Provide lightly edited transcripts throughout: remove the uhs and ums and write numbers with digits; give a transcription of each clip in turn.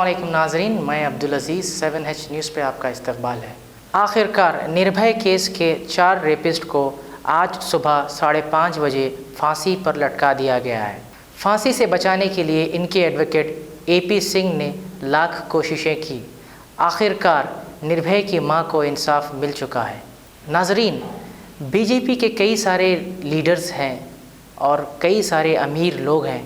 अस्सलामुअलैकुम नाज़रीन, मैं अब्दुल अज़ीज़ 7H न्यूज़ पे आपका इस्तकबाल है। आखिरकार निर्भय केस के 4 रेपिस्ट को आज सुबह 5:30 बजे फांसी पर लटका दिया गया है। फांसी से बचाने के लिए इनके एडवोकेट AP सिंह ने लाख कोशिशें की। आखिरकार निर्भय की मां को इंसाफ मिल चुका है। नाज़रीन, BJP के कई सारे लीडर्स हैं और कई सारे अमीर लोग हैं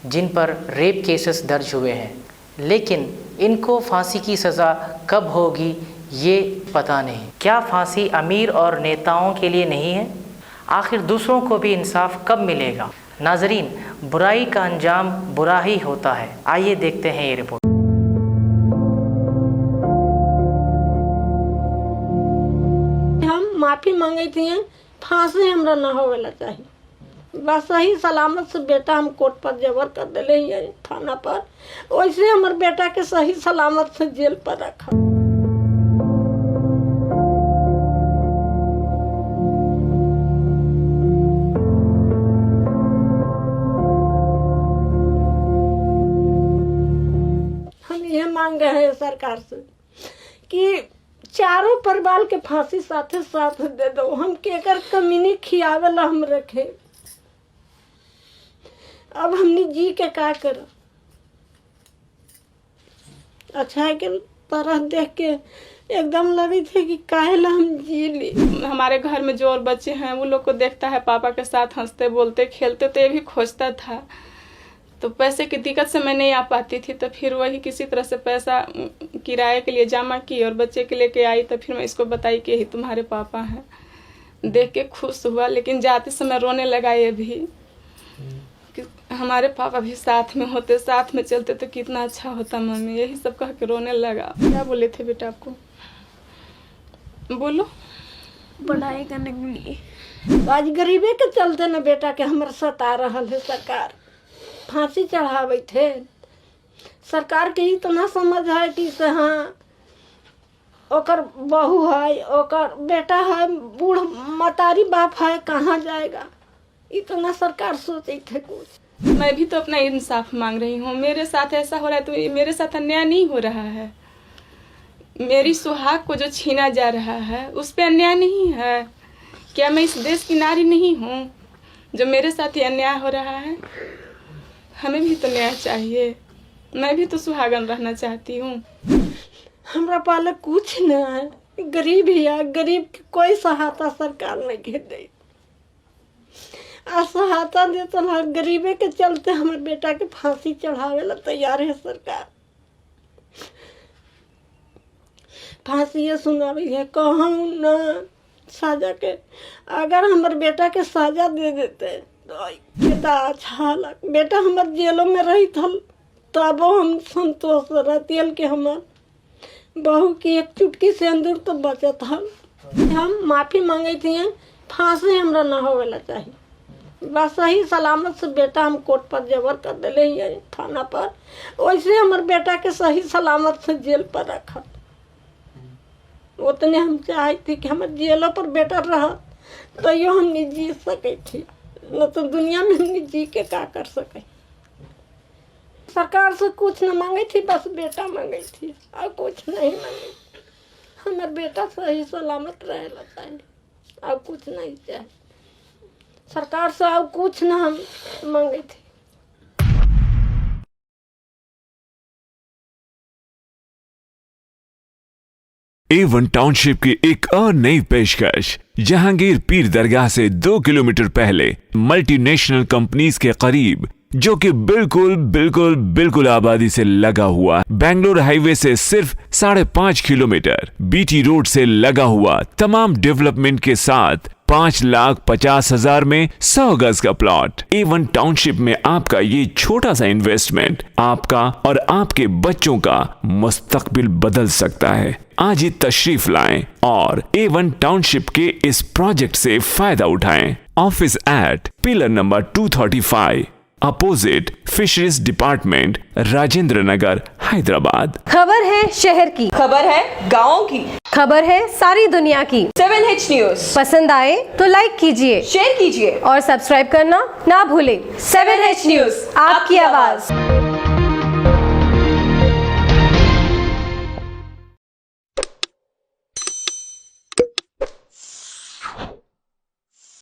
जिन पर रेप केसेस दर्ज हुए हैं, लेकिन इनको फांसी की सज़ा कब होगी ये पता नहीं। क्या फांसी अमीर और नेताओं के लिए नहीं है? आखिर दूसरों को भी इंसाफ कब मिलेगा? नाज़रीन, बुराई का अंजाम बुरा ही होता है। आइए देखते हैं ये रिपोर्ट। हम माफ़ी मांगे थी, फांसी हमरा ना होवेला चाहिए। बस सही सलामत से बेटा हम कोर्ट पर जबर कर दिले ही थाना पर, वैसे हमारे बेटा के सही सलामत से जेल पर रखा। हम ये मांग रहे हैं सरकार से कि चारों परिवार के फांसी साथे साथ दे दो। हम केकर कमीनी खियावेला हम रखे। अब हमने जी के का कर अच्छा के तरह देख के एकदम लगी थी कि काहेला हम जी ली। हमारे घर में जो और बच्चे हैं वो लोग को देखता है, पापा के साथ हंसते बोलते खेलते, तो ये भी खोजता था। तो पैसे की दिक्कत से मैं नहीं आ पाती थी, तो फिर वही किसी तरह से पैसा किराए के लिए जमा की और बच्चे के लेके आई। तो फिर मैं इसको बताई कि यही तुम्हारे पापा हैं। देख के खुश हुआ, लेकिन जाते समय रोने लगा ये भी कि हमारे पापा भी साथ में होते, साथ में चलते तो कितना अच्छा होता मम्मी। यही सब कह के रोने लगा। क्या बोले थे बेटा आपको? बोलो। पढ़ाई करने के लिए आज गरीबी के चलते न बेटा के हमारे सता रहा है सरकार। फांसी चढ़ावे थे सरकार के इतना समझ है कि से हाँ ओकर बहू है, ओकर बेटा है, बूढ़ मतारी बाप है, कहाँ जाएगा, इतना सरकार सोचे थे कुछ। मैं भी तो अपना इंसाफ मांग रही हूँ। मेरे साथ ऐसा हो रहा है तो मेरे साथ अन्याय नहीं हो रहा है। मेरी सुहाग को जो छीना जा रहा है उस पे अन्याय नहीं है क्या? मैं इस देश की नारी नहीं हूँ जो मेरे साथ ही अन्याय हो रहा है? हमें भी तो न्याय चाहिए। मैं भी तो सुहागन रहना चाहती हूँ। हमरा पाले कुछ न है, गरीब है, गरीब की कोई सहायता सरकार नहीं दे दे। सहायता देता है गरीबे के चलते हमारे बेटा के फांसी चढ़ावे ला तैयार है सरकार। फांसी ये सुनावी है कहूँ न साजा के। अगर हमारे बेटा के साजा दे देते तो कितना अच्छा लग। बेटा हमारे जेलों में रही था तब हम संतोष रहती कि हमार बहू की एक चुटकी से अंदर तो बचत था। हम माफ़ी मांगे थी, फांसी हमरा ना होवेला चाहिए। बस सही सलामत से बेटा हम कोर्ट पर जबर कर दिले ही थाना पर, वैसे हमारे बेटा के सही सलामत से जेल पर रखा। उतने हम चाहते कि हमारे जेलों पर बेटा रहा तो यो हम नहीं जी सके थी, न तो दुनिया में हम जी के का कर सके। सरकार से कुछ न मांगे थी, बस बेटा मांगे थी और कुछ नहीं मांगे। हमारे बेटा सही सलामत रहेला चाहिए और कुछ नहीं चाहिए सरकार से, और कुछ न हम मांगे थे। A1 टाउनशिप की एक और नई पेशकश। जहांगीर पीर दरगाह से 2 किलोमीटर पहले मल्टीनेशनल कंपनीज के करीब, जो कि बिल्कुल आबादी से लगा हुआ, बेंगलोर हाईवे से सिर्फ 5.5 किलोमीटर, BT रोड से लगा हुआ, तमाम डेवलपमेंट के साथ 5,50,000 में 100 गज का प्लॉट। A1 टाउनशिप में आपका ये छोटा सा इन्वेस्टमेंट आपका और आपके बच्चों का मुस्तकबिल बदल सकता है। आज ही तशरीफ लाएं और A1 टाउनशिप के इस प्रोजेक्ट से फायदा उठाएं। Office at pillar number 235 opposite fisheries department, Rajendra Nagar, Hyderabad. खबर है शहर की, खबर है गाँव की, खबर है सारी दुनिया की। 7H न्यूज पसंद आए तो लाइक कीजिए, शेयर कीजिए और सब्सक्राइब करना ना भूलें। 7H न्यूज, आपकी आवाज।